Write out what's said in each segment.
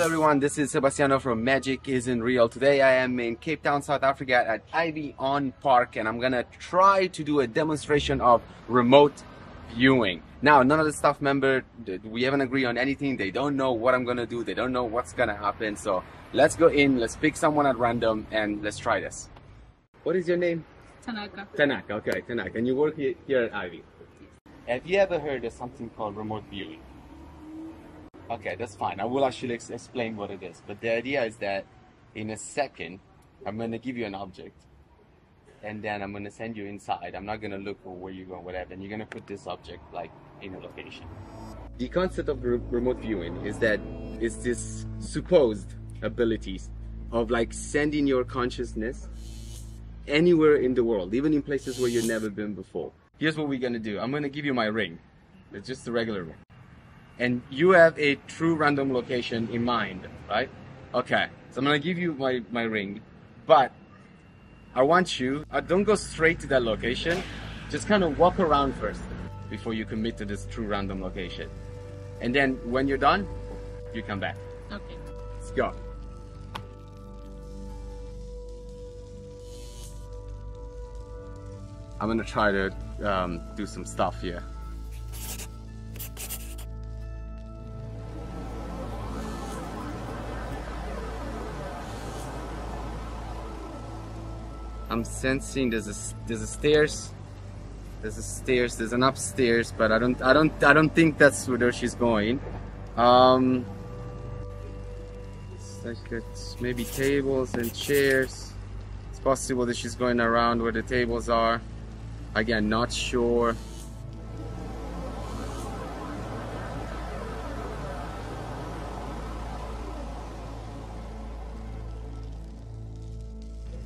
Hello everyone, this is Sebastiano from Magic Isn't Real. Today I am in Cape Town, South Africa at Ivy on Park, and I'm gonna try to do a demonstration of remote viewing. Now, none of the staff member, we haven't agreed on anything. They don't know what I'm gonna do. They don't know what's gonna happen. So let's go in, let's pick someone at random and let's try this. What is your name? Tanaka. Tanaka, okay, Tanaka. And you work here at Ivy. Have you ever heard of something called remote viewing? Okay, that's fine. I will actually explain what it is. But the idea is that in a second, I'm going to give you an object. And then I'm going to send you inside. I'm not going to look for where you go, whatever. And you're going to put this object like in a location. The concept of remote viewing is that it's this supposed abilities of like sending your consciousness anywhere in the world, even in places where you've never been before. Here's what we're going to do. I'm going to give you my ring. It's just a regular ring. And you have a true random location in mind, right? Okay, so I'm gonna give you my ring, but I want you, don't go straight to that location, just kind of walk around first before you commit to this true random location. And then when you're done, you come back. Okay. Let's go. I'm gonna try to do some stuff here. I'm sensing there's a stairs. There's an upstairs, but I don't think that's where she's going. It's like it's maybe tables and chairs. It's possible that she's going around where the tables are. Again, not sure.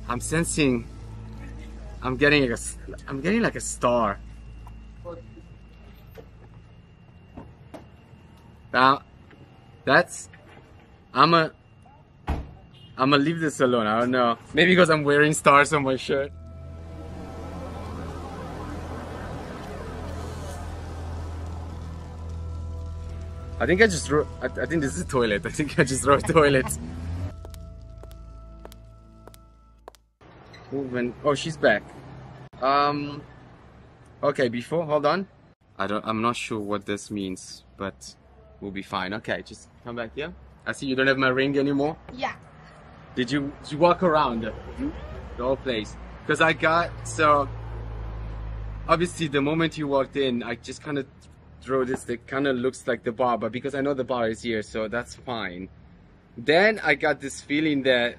I'm sensing. I'm getting like a star. Now, that's. I'ma leave this alone. I don't know. Maybe because I'm wearing stars on my shirt. I think I just wrote. I think this is a toilet. I think I just wrote toilet. Moving. Oh, she's back. Okay, hold on. I'm not sure what this means, but we'll be fine. Okay, just come back here. I see you don't have my ring anymore. Yeah. Did you walk around the whole place? Because so obviously the moment you walked in, I just kind of drew this that kind of looks like the bar, but because I know the bar is here, so that's fine. Then I got this feeling that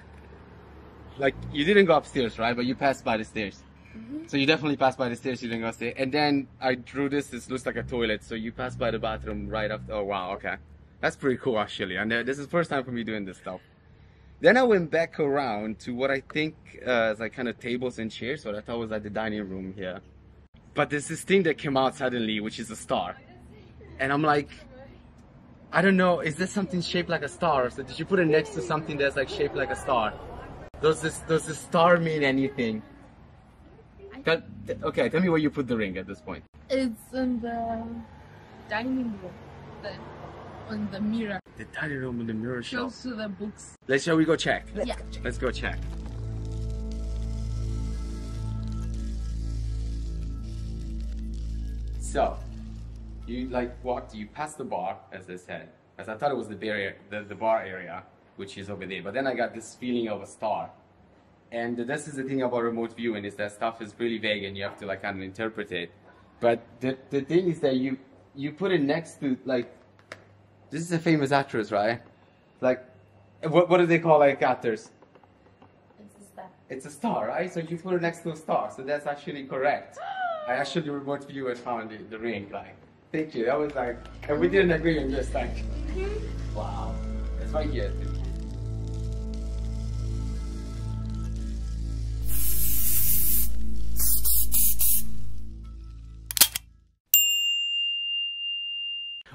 like you didn't go upstairs, right? But you passed by the stairs. Mm-hmm. So you definitely passed by the stairs, you didn't go upstairs. And then I drew this looks like a toilet, so you passed by the bathroom right after. Oh wow, okay. That's pretty cool actually. And this is the first time for me doing this stuff. Then I went back around to what I think is like kind of tables and chairs, what I thought was like the dining room here. But there's this thing that came out suddenly, which is a star. And I'm like, I don't know, is this something shaped like a star? So did you put it next to something that's like shaped like a star? Does this star mean anything? Okay, tell me where you put the ring at this point. It's in the dining room, on the mirror. The dining room in the mirror shelf. Close to the books. Shall we go check? Yeah. Let's go check. So, you passed the bar, as I said, as I thought it was the bar area, which is over there. But then I got this feeling of a star. And this is the thing about remote viewing, is that stuff is really vague and you have to like kind of interpret it. But the thing is that you put it next to like, this is a famous actress, right? Like, what do they call like actors? It's a star. It's a star, right? So you put it next to a star, so that's actually correct. I actually remote view and found the ring, like, thank you. That was like, and we didn't agree on this, like, wow. It's right here.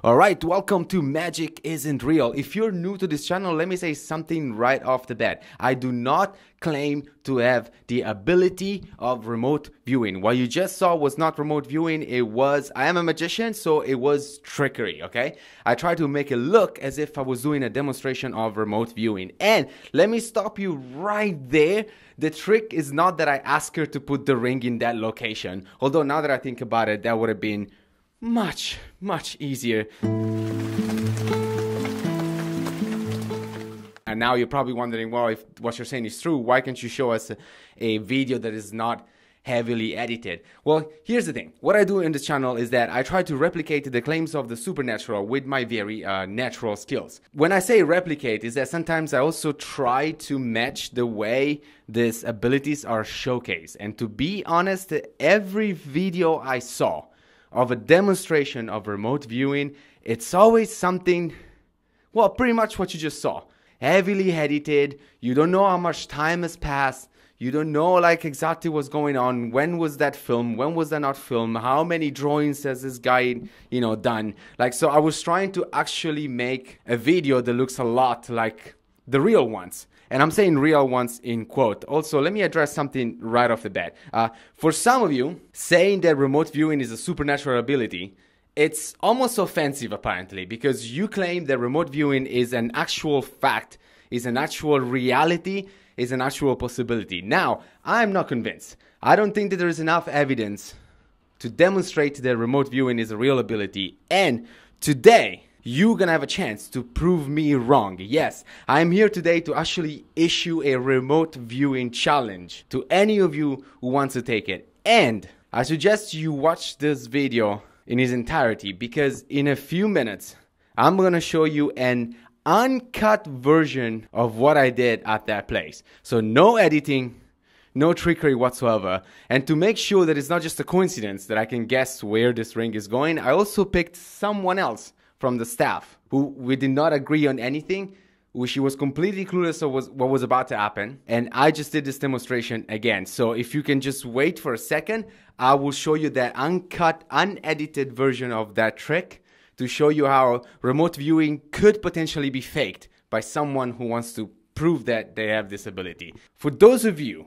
Alright, welcome to Magic Isn't Real. If you're new to this channel, let me say something right off the bat. I do not claim to have the ability of remote viewing. What you just saw was not remote viewing, I am a magician, so it was trickery, okay? I tried to make it look as if I was doing a demonstration of remote viewing. And let me stop you right there. The trick is not that I asked her to put the ring in that location. Although now that I think about it, that would have been much easier. And now you're probably wondering, well, if what you're saying is true, why can't you show us a video that is not heavily edited? Well, here's the thing. What I do in this channel is that I try to replicate the claims of the supernatural with my very natural skills. When I say replicate, is that sometimes I also try to match the way these abilities are showcased. And to be honest, every video I saw of a demonstration of remote viewing, it's always something, well, pretty much what you just saw. Heavily edited, you don't know how much time has passed, you don't know like exactly what's going on, when was that film, when was that not film, how many drawings has this guy, done. Like, so I was trying to actually make a video that looks a lot like the real ones. And I'm saying real ones in quote. Also, let me address something right off the bat. For some of you, saying that remote viewing is a supernatural ability, it's almost offensive apparently, because you claim that remote viewing is an actual fact, is an actual reality, is an actual possibility. Now, I'm not convinced. I don't think that there is enough evidence to demonstrate that remote viewing is a real ability. And today, you're gonna have a chance to prove me wrong. Yes, I'm here today to actually issue a remote viewing challenge to any of you who wants to take it. And I suggest you watch this video in its entirety, because in a few minutes, I'm gonna show you an uncut version of what I did at that place. So no editing, no trickery whatsoever. And to make sure that it's not just a coincidence that I can guess where this ring is going, I also picked someone else from the staff who we did not agree on anything, who she was completely clueless of what was about to happen. And I just did this demonstration again. So if you can just wait for a second, I will show you that uncut, unedited version of that trick to show you how remote viewing could potentially be faked by someone who wants to prove that they have this ability. For those of you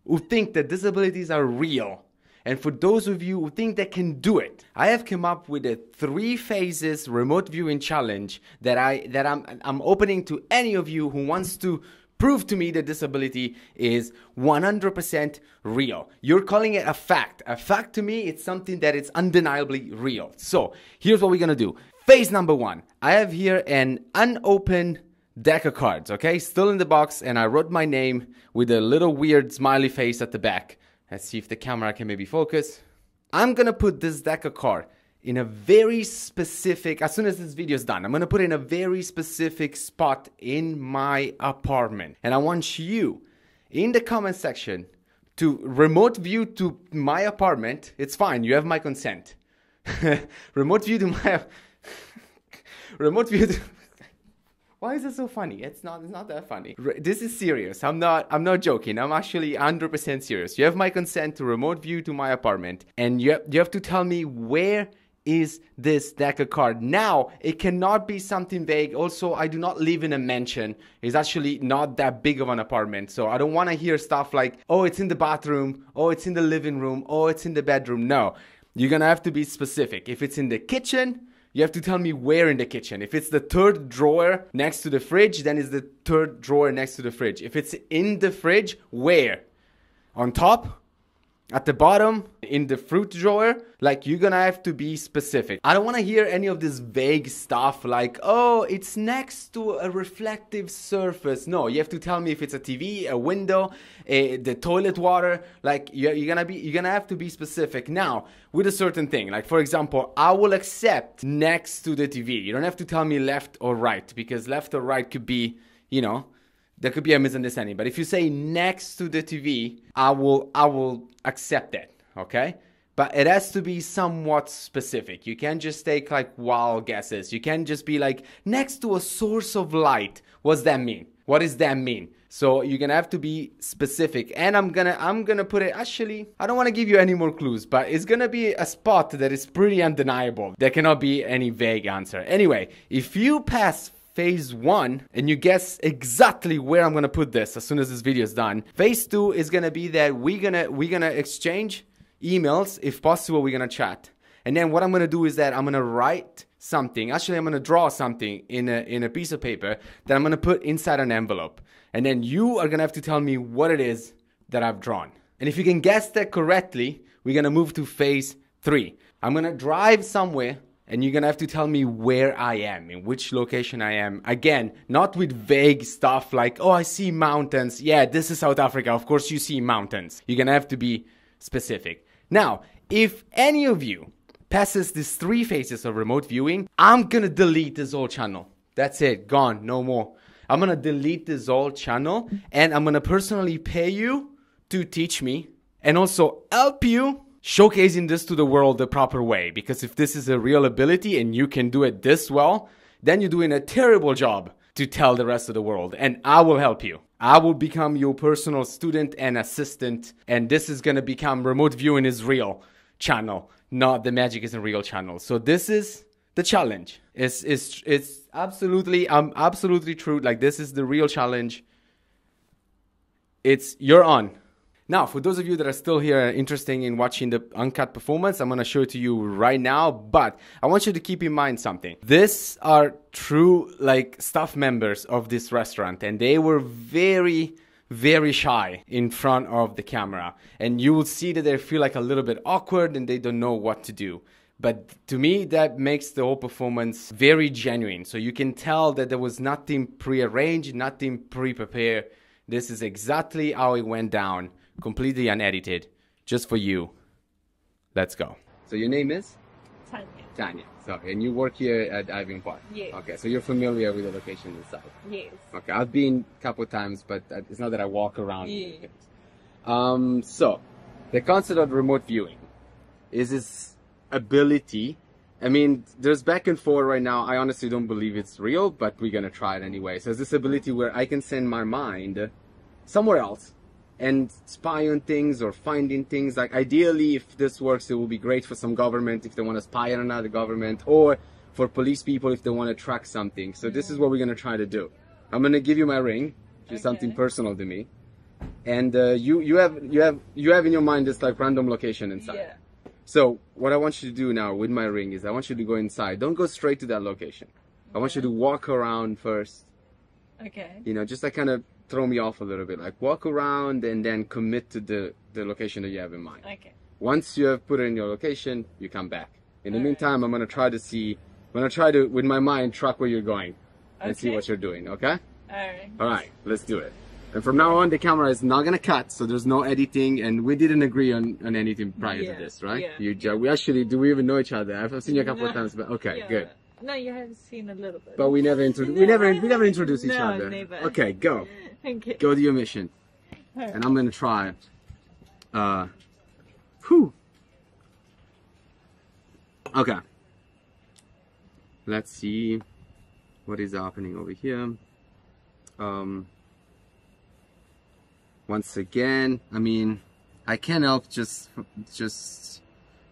who think that disabilities are real, and for those of you who think they can do it, I have come up with a 3 phases remote viewing challenge that I'm opening to any of you who wants to prove to me that disability is 100% real. You're calling it a fact. A fact to me, it's something that is undeniably real. So here's what we're gonna do. Phase number 1. I have here an unopened deck of cards, okay? Still in the box, and I wrote my name with a little weird smiley face at the back. Let's see if the camera can maybe focus. I'm gonna put this deck of cards in a very specific, as soon as this video is done, I'm gonna put it in a very specific spot in my apartment. And I want you, in the comment section, to remote view to my apartment. It's fine, you have my consent. Remote view to my... remote view to... Why is it so funny? It's not that funny. This is serious. I'm not joking. I'm actually 100% serious. You have my consent to remote view to my apartment, and you have to tell me where is this deck of cards. Now, it cannot be something vague. Also, I do not live in a mansion. It's actually not that big of an apartment, so I don't want to hear stuff like, oh, it's in the bathroom, oh, it's in the living room, oh, it's in the bedroom. No, you're gonna have to be specific. If it's in the kitchen, you have to tell me where in the kitchen. If it's the 3rd drawer next to the fridge, then it's the 3rd drawer next to the fridge. If it's in the fridge, where? On top? At the bottom? In the fruit drawer? Like, you're gonna have to be specific. I don't want to hear any of this vague stuff like, oh, it's next to a reflective surface. No, you have to tell me if it's a TV, a window, the toilet water. Like, you're gonna have to be specific. Now, with a certain thing, like for example, I will accept next to the TV. You don't have to tell me left or right, because left or right could be, there could be a misunderstanding. But if you say next to the TV, I will accept that, okay? But it has to be somewhat specific. You can't just take like wild guesses. You can't just be like, next to a source of light. What's that mean? What does that mean? So you're gonna have to be specific, and I'm gonna put it, actually, I don't want to give you any more clues, but it's gonna be a spot that is pretty undeniable. There cannot be any vague answer. Anyway, if you pass phase 1 and you guess exactly where I'm gonna put this as soon as this video is done, phase 2 is gonna be that we're gonna exchange emails. If possible, we're gonna chat. And then what I'm gonna do is that I'm gonna write something. Actually, I'm gonna draw something in a piece of paper that I'm gonna put inside an envelope. And then you are gonna have to tell me what it is that I've drawn. And if you can guess that correctly, we're gonna move to phase 3. I'm gonna drive somewhere and you're gonna have to tell me where I am, in which location I am. Again, not with vague stuff like, oh, I see mountains. Yeah, this is South Africa. Of course you see mountains. You're gonna have to be specific. Now, if any of you passes these 3 phases of remote viewing, I'm gonna delete this whole channel. That's it, gone, no more. I'm gonna delete this whole channel and I'm gonna personally pay you to teach me and also help you showcasing this to the world the proper way. Because if this is a real ability and you can do it this well, then you're doing a terrible job to tell the rest of the world, and I will help you. I will become your personal student and assistant, and this is gonna become Remote Viewing is Real channel, not the Magic Isn't Real channel. So this is the challenge. It's absolutely, absolutely true. Like, this is the real challenge. You're on. Now, for those of you that are still here interested in watching the uncut performance, I'm going to show it to you right now, but I want you to keep in mind something. These are true, like, staff members of this restaurant, and they were very, very shy in front of the camera. And you will see that they feel like a little bit awkward and they don't know what to do. But to me, that makes the whole performance very genuine. So you can tell that there was nothing pre-arranged, nothing pre-prepared. This is exactly how it went down, completely unedited, just for you. Let's go. So your name is? Tanya. Tanya. So, and you work here at Irving Park? Yes. Okay, so you're familiar with the location inside? Yes. Okay, I've been a couple times, but it's not that I walk around. Yeah. So, the concept of remote viewing is this ability. I mean, there's back and forth right now. I honestly don't believe it's real, but we're gonna try it anyway. So it's this ability where I can send my mind somewhere else and spy on things or finding things. Like, ideally, if this works, it will be great for some government if they want to spy on another government, or for police people if they want to track something. So this is what we're gonna try to do. I'm gonna give you my ring, which is something personal to me, and you have in your mind this like random location inside. Yeah. So what I want you to do now with my ring is I want you to go inside. Don't go straight to that location. I want you to walk around first. Okay. You know, just like kind of throw me off a little bit. Like, walk around and then commit to the location that you have in mind. Okay. Once you have put it in your location, you come back. In the meantime, I'm going to try to, with my mind, track where you're going and see what you're doing, okay? Alright. Alright, let's do it. And from now on, the camera is not gonna cut, so there's no editing, and we didn't agree on anything prior to this, right? Yeah. We actually, do we even know each other? I've seen you a couple of times, but okay, good. No, you have seen a little bit. But we never introduced each No, other. never. Okay, go. Thank you. Go to your mission. Alright. And I'm gonna try. Whew. Okay. Let's see what is happening over here. Once again, I mean, I can't help just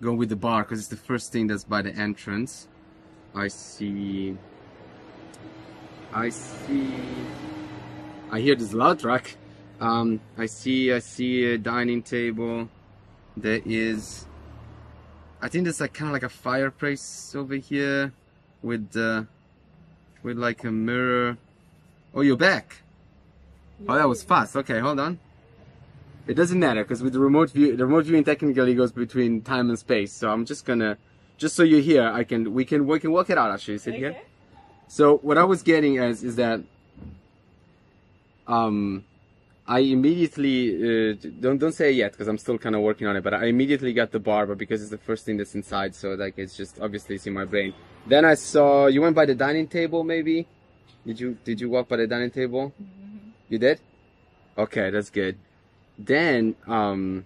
go with the bar because it's the first thing that's by the entrance. I hear this loud truck. I see a dining table. There is, I think there's like kind of like a fireplace over here with like a mirror. Oh, you're back. Oh, that was fast. Okay, hold on. It doesn't matter because with the remote viewing technically goes between time and space. So I'm just gonna, just so you're here, we can work it out actually. Sit here. So what I was getting is that I immediately don't say it yet because I'm still kind of working on it. But I immediately got the barber because it's the first thing that's inside. So like it's just obviously it's in my brain. Then I saw you went by the dining table. Maybe did you walk by the dining table? Mm-hmm. You did? Okay, that's good. Then I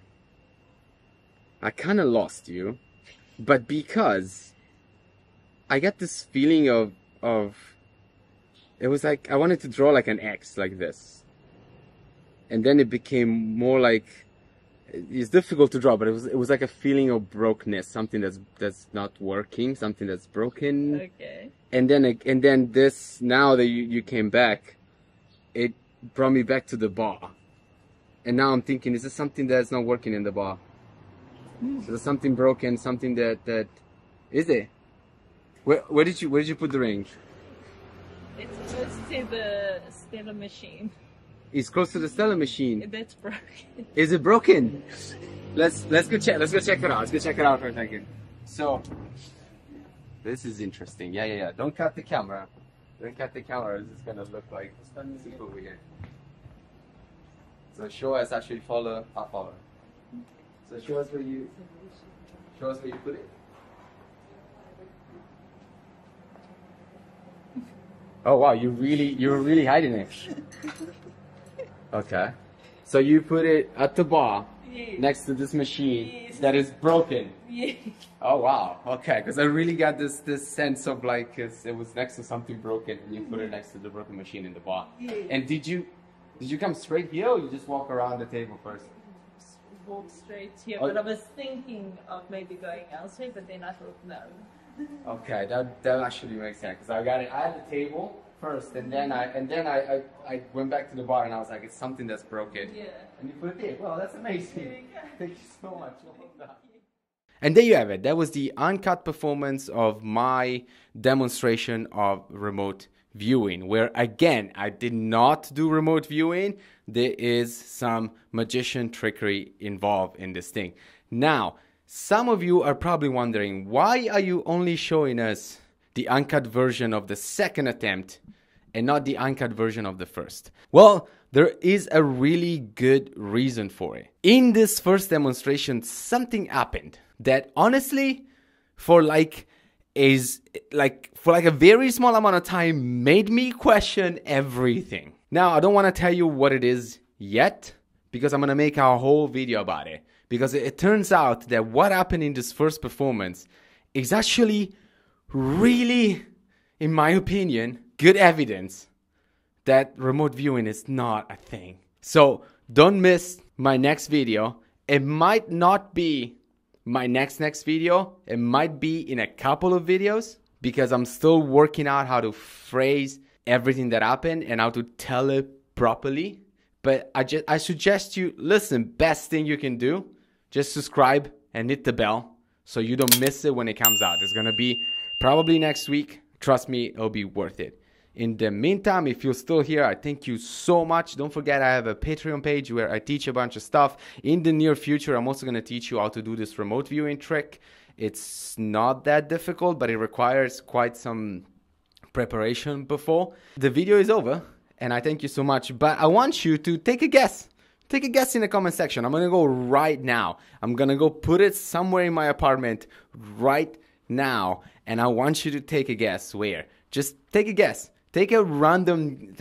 kind of lost you, but because I got this feeling of it was like, I wanted to draw like an X like this. And then it became more like, it's difficult to draw, but it was like a feeling of brokenness, something that's not working, something that's broken. Okay. And then this, now that you came back, it brought me back to the bar. And now I'm thinking, is this something that's not working in the bar? Is there something broken, something that is it? Where did you put the ring? It's close to the Stella machine. It's close to the Stella machine. That's broken. Is it broken? Let's go check it out. Let's go check it out for a second. So this is interesting. Yeah. Don't cut the camera. Don't cut the camera. This is gonna look like some music over here. So show us actually follow. So show us where you put it. Oh wow, you're really hiding it. Okay. So you put it at the bar, yes, next to this machine, yes, that is broken. Yes. Oh wow. Okay, because I really got this sense of like it was next to something broken, and you put it next to the broken machine in the bar. Yes. And did you come straight here, or you just walk around the table first? Walk straight here, Oh. but I was thinking of maybe going elsewhere, but then I thought no. Okay, that actually makes sense, because I had the table first, and then I went back to the bar, and I was like, it's something that's broken. Yeah. And you put it there. Well, that's amazing. There you go. Thank you so much. Well done. And there you have it. That was the uncut performance of my demonstration of remote viewing, where again, I did not do remote viewing. There is some magician trickery involved in this thing. Now, some of you are probably wondering, why are you only showing us the uncut version of the second attempt and not the uncut version of the first? Well, there is a really good reason for it. In this first demonstration, something happened that honestly, for like a very small amount of time, made me question everything. Now, I don't want to tell you what it is yet, because I'm going to make a whole video about it. Because it turns out that what happened in this first performance is actually really, in my opinion, good evidence that remote viewing is not a thing. So don't miss my next video. It might not be my next video. It might be in a couple of videos, because I'm still working out how to phrase everything that happened and how to tell it properly. But I suggest you listen. Best thing you can do, just subscribe and hit the bell so you don't miss it when it comes out. It's gonna be probably next week. Trust me, it'll be worth it. In the meantime, if you're still here, I thank you so much. Don't forget, I have a Patreon page where I teach a bunch of stuff. In the near future, I'm also going to teach you how to do this remote viewing trick. It's not that difficult, but it requires quite some preparation before. The video is over, and I thank you so much. But I want you to take a guess. Take a guess in the comment section. I'm going to go right now. I'm going to go put it somewhere in my apartment right now. And I want you to take a guess where. Just take a guess. Take a random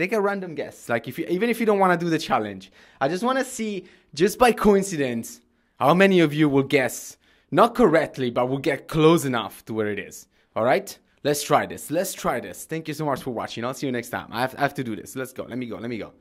guess. Like even if you don't want to do the challenge, I just want to see, just by coincidence, how many of you will guess, not correctly, but will get close enough to where it is. All right? Let's try this. Thank you so much for watching. I'll see you next time. I have to do this. Let's go. Let me go.